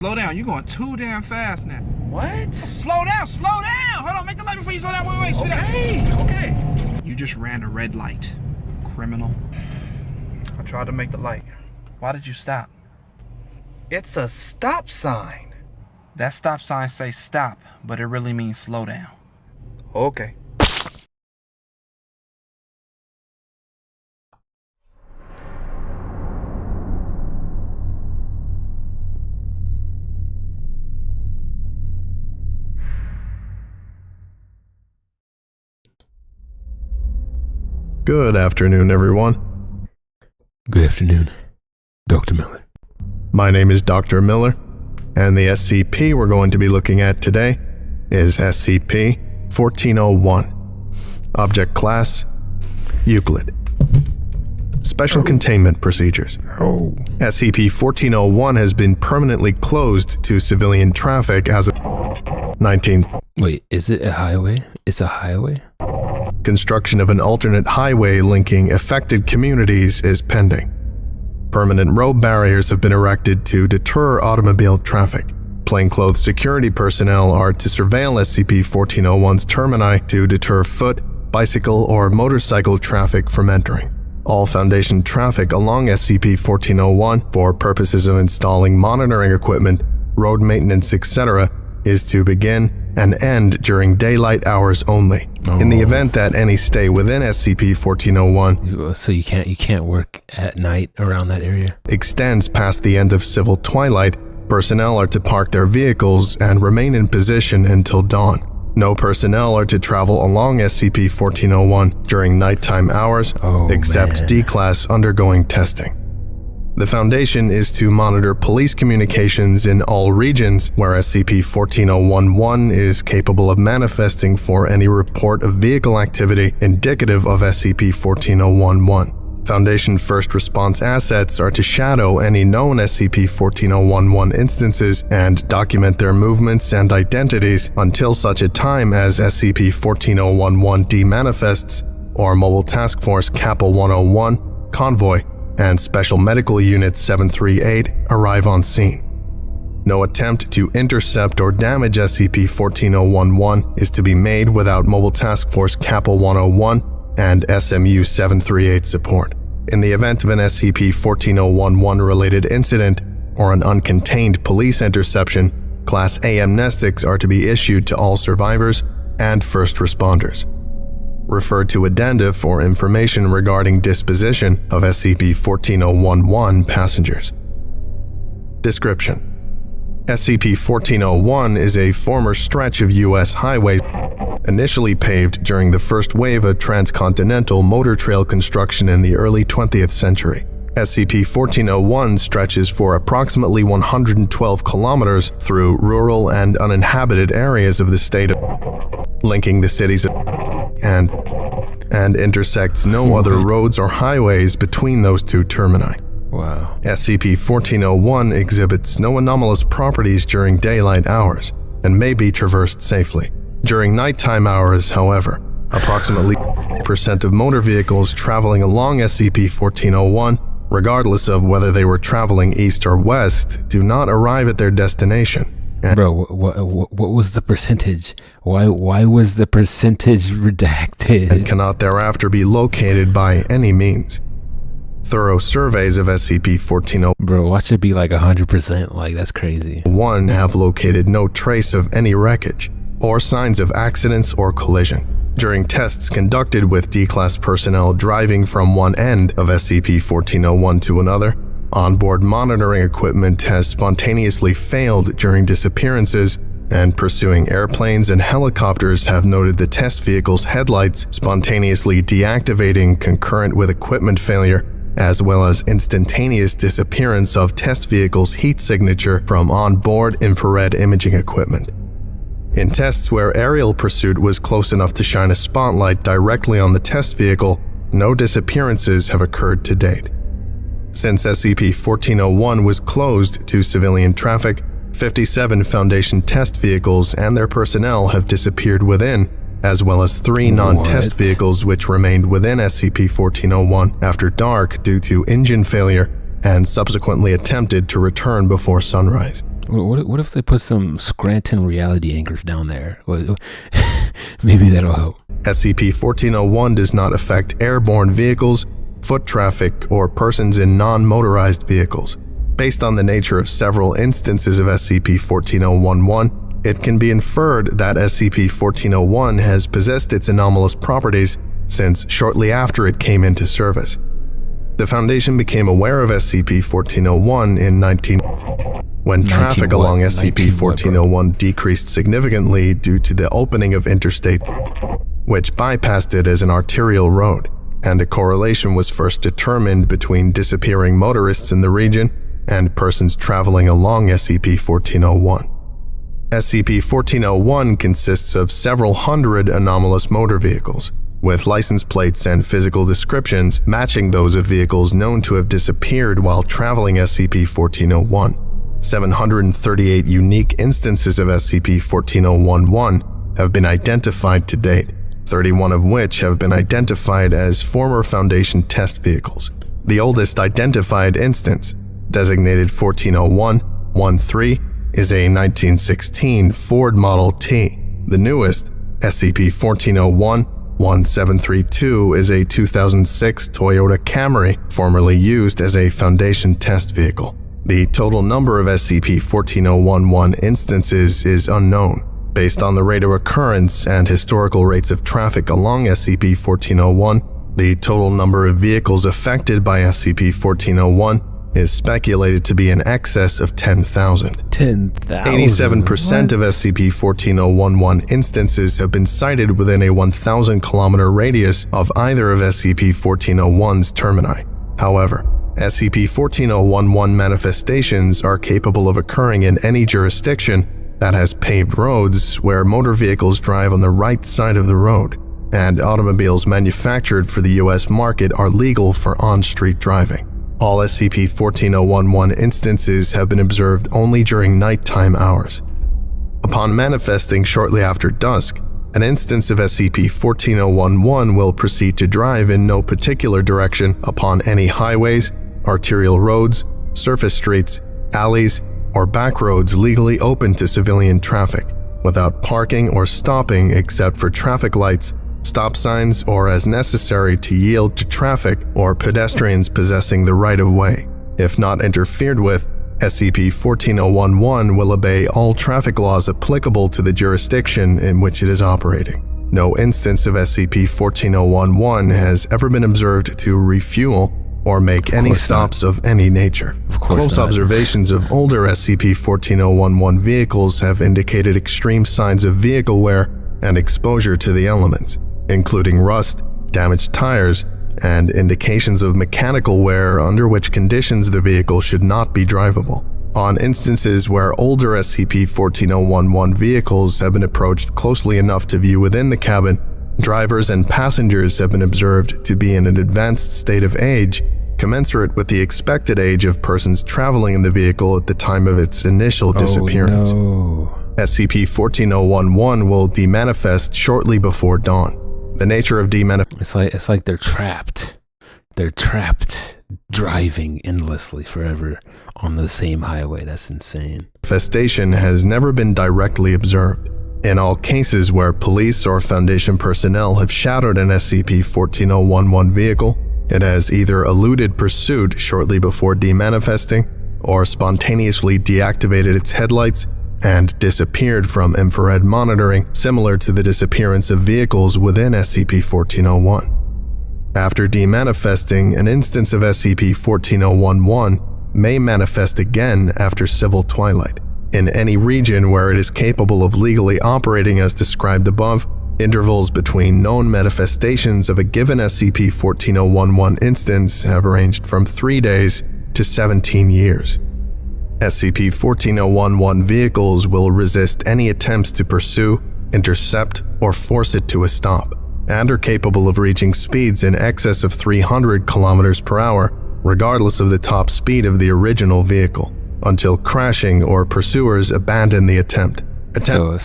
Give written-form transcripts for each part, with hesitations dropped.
Slow down, you're going too damn fast now. What? Slow down, slow down! Hold on, make the light before you slow down. Wait, slow down. Okay. You just ran a red light, criminal. I tried to make the light. Why did you stop? It's a stop sign. That stop sign says stop, but it really means slow down. Okay. Good afternoon, everyone. Good afternoon, Dr. Miller. My name is Dr. Miller, and the SCP we're going to be looking at today is SCP-1401. Object Class: Euclid. Special Containment Procedures. SCP-1401 has been permanently closed to civilian traffic as of 19... Wait, is it a highway? It's a highway? Construction of an alternate highway linking affected communities is pending. Permanent road barriers have been erected to deter automobile traffic. Plainclothes security personnel are to surveil SCP-1401's termini to deter foot, bicycle, or motorcycle traffic from entering. All Foundation traffic along SCP-1401 for purposes of installing monitoring equipment, road maintenance, etc. is to begin and end during daylight hours only. In the event that any stay within SCP-1401 So you can't work at night around that area? extends past the end of civil twilight, personnel are to park their vehicles and remain in position until dawn. No personnel are to travel along SCP-1401 during nighttime hours except D-Class undergoing testing. The Foundation is to monitor police communications in all regions where SCP-1401-1 is capable of manifesting for any report of vehicle activity indicative of SCP-1401-1. Foundation first response assets are to shadow any known SCP-1401-1 instances and document their movements and identities until such a time as SCP-1401-1 demanifests or Mobile Task Force Kappa 101, Convoy, and Special Medical Unit 738 arrive on scene. No attempt to intercept or damage SCP-1401-1 is to be made without Mobile Task Force Kappa 101 and SMU 738 support. In the event of an SCP-1401-1 related incident or an uncontained police interception, Class A amnestics are to be issued to all survivors and first responders. Refer to addenda for information regarding disposition of SCP-1401-1 passengers. Description: SCP-1401 is a former stretch of U.S. highways initially paved during the first wave of transcontinental motor trail construction in the early 20th century. SCP-1401 stretches for approximately 112 kilometers through rural and uninhabited areas of the state, linking the cities and intersects no other roads or highways between those two termini. Wow. SCP-1401 exhibits no anomalous properties during daylight hours and may be traversed safely. During nighttime hours, however, approximately 50% of motor vehicles traveling along SCP-1401, regardless of whether they were traveling east or west, do not arrive at their destination. Bro, what was the percentage? Why was the percentage redacted? And cannot thereafter be located by any means. Thorough surveys of SCP-1401 Bro, watch it be like 100%, like that's crazy. have located no trace of any wreckage or signs of accidents or collision. During tests conducted with D-Class personnel driving from one end of SCP-1401 to another, onboard monitoring equipment has spontaneously failed during disappearances, and pursuing airplanes and helicopters have noted the test vehicle's headlights spontaneously deactivating concurrent with equipment failure, as well as instantaneous disappearance of test vehicle's heat signature from onboard infrared imaging equipment. In tests where aerial pursuit was close enough to shine a spotlight directly on the test vehicle, no disappearances have occurred to date. Since SCP-1401 was closed to civilian traffic, 57 Foundation test vehicles and their personnel have disappeared within, as well as 3 non-test vehicles which remained within SCP-1401 after dark due to engine failure and subsequently attempted to return before sunrise. What if they put some Scranton reality anchors down there? Maybe that'll help. SCP-1401 does not affect airborne vehicles, foot traffic, or persons in non-motorized vehicles. Based on the nature of several instances of SCP-1401, it can be inferred that SCP-1401 has possessed its anomalous properties since shortly after it came into service. The Foundation became aware of SCP-1401 when traffic along SCP-1401 decreased significantly due to the opening of Interstate, which bypassed it as an arterial road, and a correlation was first determined between disappearing motorists in the region and persons traveling along SCP-1401. SCP-1401 consists of several hundred anomalous motor vehicles, with license plates and physical descriptions matching those of vehicles known to have disappeared while traveling SCP-1401. 738 unique instances of SCP-1401 have been identified to date, 31 of which have been identified as former Foundation test vehicles. The oldest identified instance, designated 1401-13, is a 1916 Ford Model T. The newest, SCP-1401-1732, is a 2006 Toyota Camry, formerly used as a Foundation test vehicle. The total number of SCP-1401 instances is unknown. Based on the rate of occurrence and historical rates of traffic along SCP-1401, the total number of vehicles affected by SCP-1401 is speculated to be in excess of 10,000. 10,000? 87% of SCP-1401 instances have been cited within a 1,000-kilometer radius of either of SCP-1401's termini. However, SCP-1401 manifestations are capable of occurring in any jurisdiction that has paved roads where motor vehicles drive on the right side of the road, and automobiles manufactured for the U.S. market are legal for on-street driving. All SCP-1401 instances have been observed only during nighttime hours. Upon manifesting shortly after dusk, an instance of SCP-1401 will proceed to drive in no particular direction upon any highways, arterial roads, surface streets, alleys, or back roads legally open to civilian traffic, without parking or stopping except for traffic lights, stop signs, or as necessary to yield to traffic or pedestrians possessing the right-of-way. If not interfered with, SCP-1401 will obey all traffic laws applicable to the jurisdiction in which it is operating. No instance of SCP-1401 has ever been observed to refuel or make any stops of any nature. Close observations of older SCP-1401 vehicles have indicated extreme signs of vehicle wear and exposure to the elements, including rust, damaged tires, and indications of mechanical wear under which conditions the vehicle should not be drivable. On instances where older SCP-1401 vehicles have been approached closely enough to view within the cabin, drivers and passengers have been observed to be in an advanced state of age, commensurate with the expected age of persons traveling in the vehicle at the time of its initial disappearance. SCP-14011 will demanifest shortly before dawn. The nature of demanifestation... It's like they're trapped. They're trapped, driving endlessly forever on the same highway. That's insane. Manifestation has never been directly observed. In all cases where police or Foundation personnel have shadowed an SCP-14011 vehicle, it has either eluded pursuit shortly before demanifesting or spontaneously deactivated its headlights and disappeared from infrared monitoring, similar to the disappearance of vehicles within SCP-1401. After demanifesting, an instance of SCP-1401 may manifest again after civil twilight. In any region where it is capable of legally operating as described above, intervals between known manifestations of a given SCP-1401 instance have ranged from 3 days to 17 years. SCP-1401 vehicles will resist any attempts to pursue, intercept, or force it to a stop, and are capable of reaching speeds in excess of 300 kilometers per hour, regardless of the top speed of the original vehicle, until crashing or pursuers abandon the attempt. So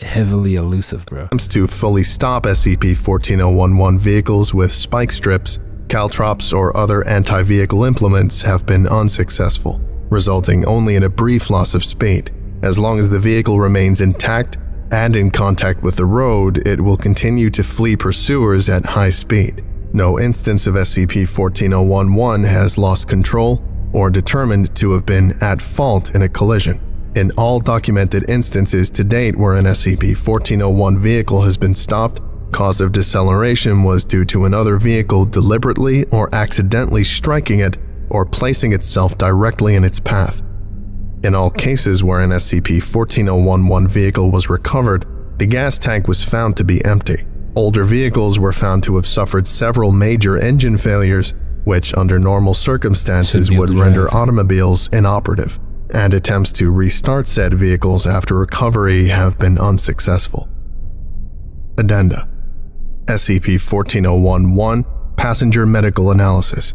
heavily elusive, bro. Attempts to fully stop SCP-14011 vehicles with spike strips, caltrops, or other anti-vehicle implements have been unsuccessful, resulting only in a brief loss of speed. As long as the vehicle remains intact and in contact with the road, it will continue to flee pursuers at high speed. No instance of SCP-1401 has lost control or determined to have been at fault in a collision. In all documented instances to date where an SCP-1401 vehicle has been stopped, cause of deceleration was due to another vehicle deliberately or accidentally striking it or placing itself directly in its path. In all cases where an SCP-1401 vehicle was recovered, the gas tank was found to be empty. Older vehicles were found to have suffered several major engine failures, which under normal circumstances would render automobiles inoperative, and attempts to restart said vehicles after recovery have been unsuccessful. Addenda: SCP-1401-1 Passenger Medical Analysis.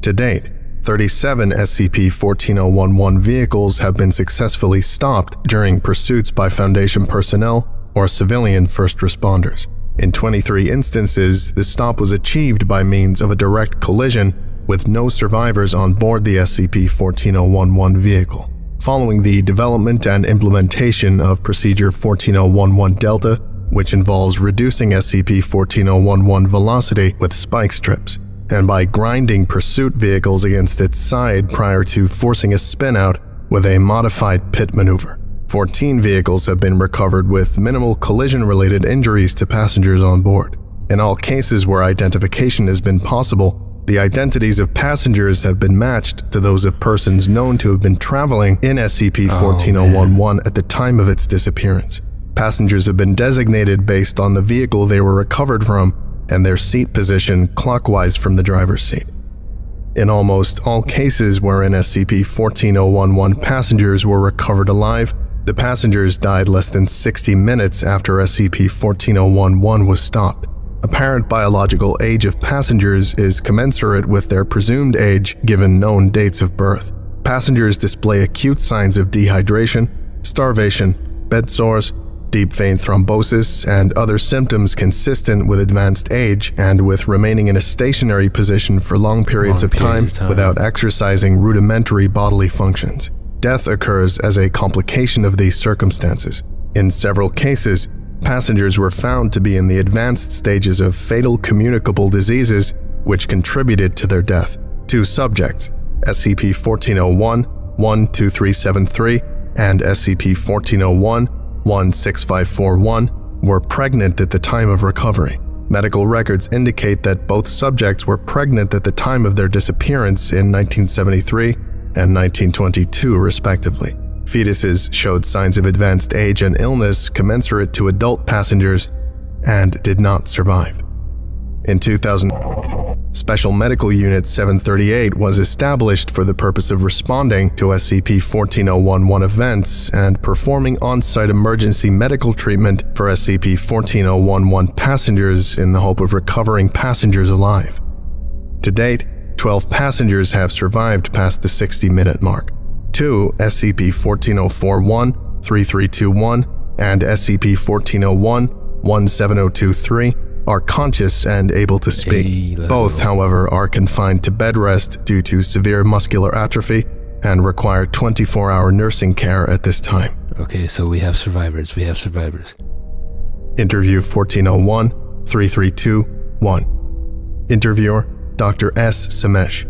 To date, 37 SCP-1401-1 vehicles have been successfully stopped during pursuits by Foundation personnel or civilian first responders. In 23 instances, the stop was achieved by means of a direct collision with no survivors on board the SCP-1401-1 vehicle. Following the development and implementation of Procedure 14011 Delta, which involves reducing SCP-1401-1 velocity with spike strips, and by grinding pursuit vehicles against its side prior to forcing a spin-out with a modified pit maneuver. 14 vehicles have been recovered with minimal collision-related injuries to passengers on board. In all cases where identification has been possible, the identities of passengers have been matched to those of persons known to have been traveling in SCP-1401-1 at the time of its disappearance. Passengers have been designated based on the vehicle they were recovered from and their seat position clockwise from the driver's seat. In almost all cases wherein SCP-1401-1 passengers were recovered alive, the passengers died less than 60 minutes after SCP-1401-1 was stopped. Apparent biological age of passengers is commensurate with their presumed age given known dates of birth. Passengers display acute signs of dehydration, starvation, bed sores, deep vein thrombosis, and other symptoms consistent with advanced age and with remaining in a stationary position for long periods of time without exercising rudimentary bodily functions. Death occurs as a complication of these circumstances. In several cases, passengers were found to be in the advanced stages of fatal communicable diseases which contributed to their death. 2 subjects, SCP-1401-12373 and SCP-1401-16541, were pregnant at the time of recovery. Medical records indicate that both subjects were pregnant at the time of their disappearance in 1973 and 1922, respectively. Fetuses showed signs of advanced age and illness commensurate to adult passengers and did not survive. In 2000, Special Medical Unit 738 was established for the purpose of responding to SCP-1401-1 events and performing on-site emergency medical treatment for SCP-1401-1 passengers in the hope of recovering passengers alive. To date, 12 passengers have survived past the 60-minute mark. 2 SCP-1404-1, 3321, and SCP-1401-17023 are conscious and able to speak. Both, however, are confined to bed rest due to severe muscular atrophy and require 24-hour nursing care at this time. Okay, so we have survivors. Interview 1401-332-1. Interviewer, Dr. S. Samesh.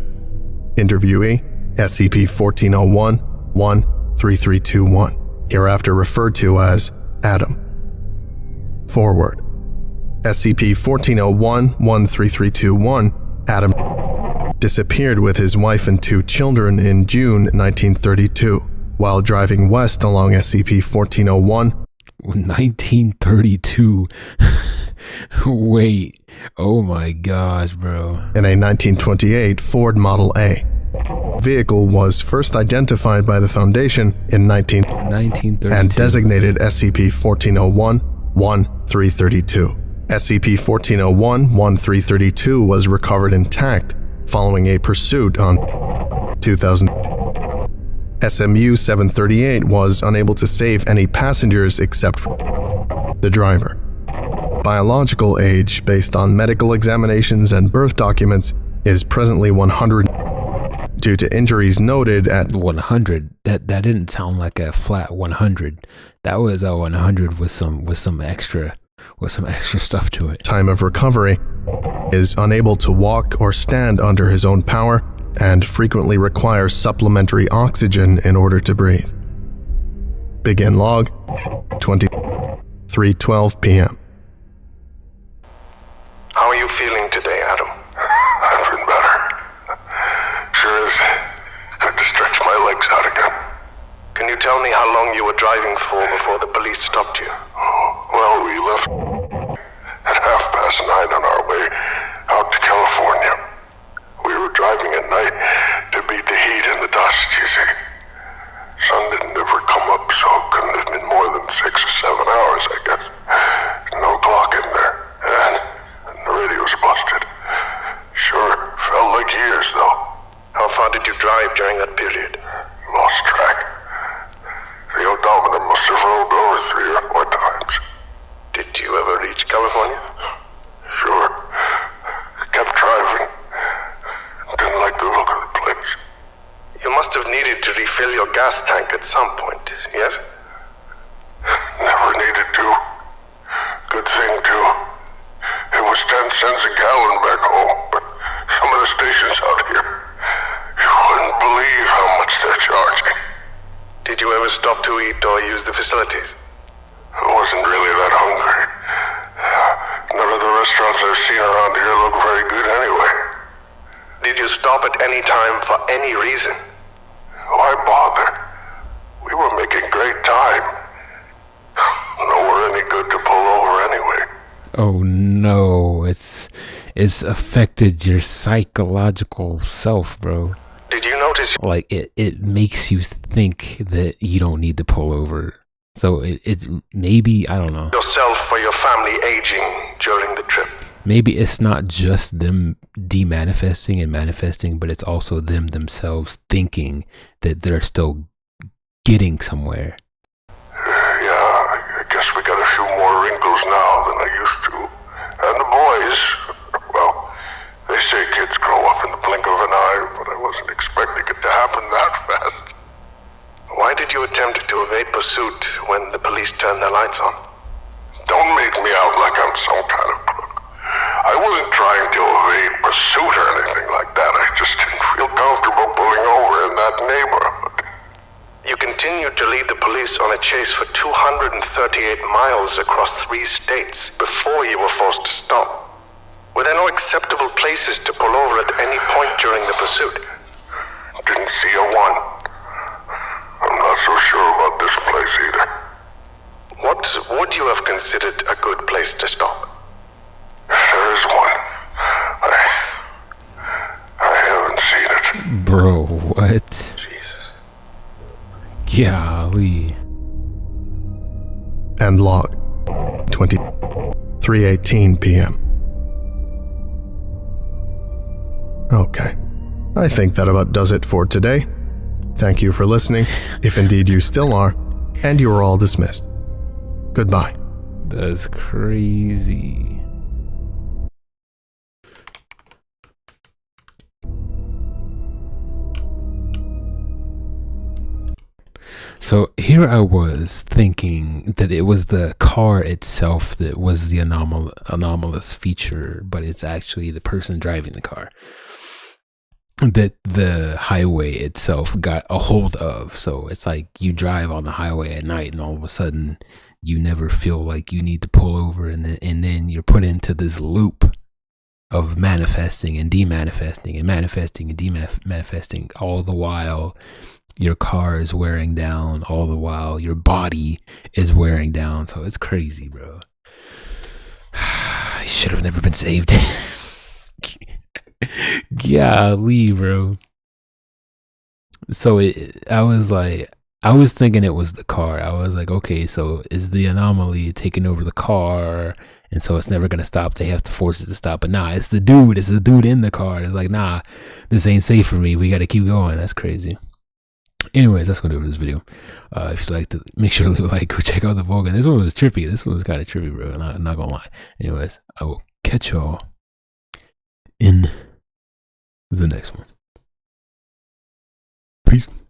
Interviewee, SCP-1401-13321, hereafter referred to as Adam. Forward. SCP-1401-13321, Adam disappeared with his wife and 2 children in June 1932 while driving west along SCP-1401. 1932? Wait. Oh my gosh, bro. In a 1928 Ford Model A. Vehicle was first identified by the Foundation in 1932 and designated SCP-1401-1332. SCP-1401-1332 was recovered intact following a pursuit on 2000. SMU-738 was unable to save any passengers except for the driver. Biological age, based on medical examinations and birth documents, is presently 100. due to injuries noted at 100. That didn't sound like a flat 100. That was a 100 with some extra stuff to it. time of recovery, is unable to walk or stand under his own power, and frequently requires supplementary oxygen in order to breathe. Begin log 23:12 p.m. How are you feeling today, Adam? I've been better. Sure is good to stretch my legs out again. Can you tell me how long you were driving for before the police stopped you? Well, we left at 9:30 on our way out to California. We were driving at night to beat the heat and the dust, you see. Sun didn't ever come up, so it couldn't have been more than 6 or 7 hours, I guess. No clock in there, and the radio's busted. Sure, felt like years, though. How far did you drive during that period? Lost track. The odometer must have rolled over 3 or 4 times. Did you ever reach California? Sure. Kept driving. Didn't like the look of the place. You must have needed to refill your gas tank at some point, yes? Never needed to. Good thing, too. It was 10 cents a gallon back home, but some of the stations out here, you wouldn't believe how much they're charging. Did you ever stop to eat or use the facilities? I wasn't really that hungry. None of the restaurants I've seen around here look very good anyway. Did you stop at any time for any reason? Why bother? We were making great time. Nowhere any good to pull over anyway. Oh no, it's affected your psychological self, bro. Did you notice? Like it makes you think that you don't need to pull over. So it's maybe, I don't know. Yourself or your family aging during the trip? Maybe it's not just them demanifesting and manifesting, but it's also them themselves thinking that they're still getting somewhere. Yeah, I guess we got a few more wrinkles now than I used to. And the boys, well, they say kids grow up in the blink of an eye, but I wasn't expecting it to happen that fast. Why did you attempt to evade pursuit when the police turned their lights on? Don't make me out like I'm some kind of crook. I wasn't trying to evade pursuit or anything like that. I just didn't feel comfortable pulling over in that neighborhood. You continued to lead the police on a chase for 238 miles across 3 states before you were forced to stop. Were there no acceptable places to pull over at any point during the pursuit? Didn't see a one. I'm not so sure about this place either. What would you have considered a good place to stop? There is one. I haven't seen it. Bro, what? Jesus. Golly. and log 23:18 p.m. Okay, I think that about does it for today. Thank you for listening, if indeed you still are, and you are all dismissed. Goodbye. That's crazy. So here I was thinking that it was the car itself that was the anomalous feature, but it's actually the person driving the car that the highway itself got a hold of. So it's like you drive on the highway at night and all of a sudden you never feel like you need to pull over, and then you're put into this loop of manifesting and demanifesting and manifesting and demanifesting, all the while your car is wearing down, all the while your body is wearing down. So it's crazy, bro. I should have never been saved. Golly, bro. So I was thinking it was the car. I was like, okay, so is the anomaly taking over the car? And so it's never going to stop. They have to force it to stop. But nah, it's the dude. It's the dude in the car. It's like, nah, this ain't safe for me. We got to keep going. That's crazy. Anyways, that's going to do it for this video. If you like to, make sure to leave a like. Go check out the Vulcan. This one was trippy. This one was kind of trippy, bro. I'm not going to lie. Anyways, I will catch y'all in the next one. Peace.